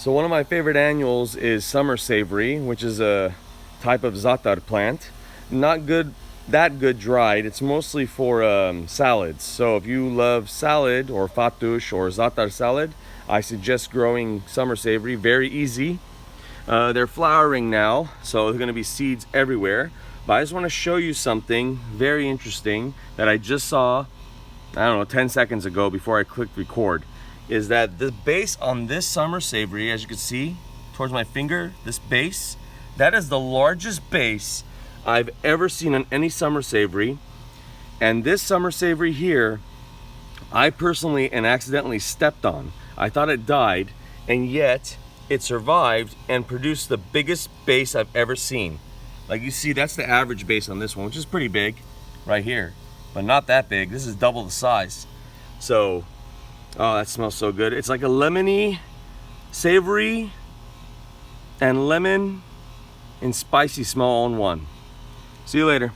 So one of my favorite annuals is summer savory, which is a type of Zaatar plant. Not good, that good dried. It's mostly for salads. So if you love salad or fattoush or Zaatar salad, I suggest growing summer savory. Very easy. They're flowering now, so there's going to be seeds everywhere. But I just want to show you something very interesting that I just saw, I don't know, 10 seconds ago before I clicked record. Is that the base on this summer savory, as you can see towards my finger, this base, that is the largest base I've ever seen on any summer savory. And this summer savory here, I personally and accidentally stepped on. I thought it died, and yet it survived and produced the biggest base I've ever seen. Like you see, that's the average base on this one, which is pretty big right here, but not that big. This is double the size. So, oh, that smells so good. It's like a lemony, savory, and lemon and spicy smell all in one. See you later.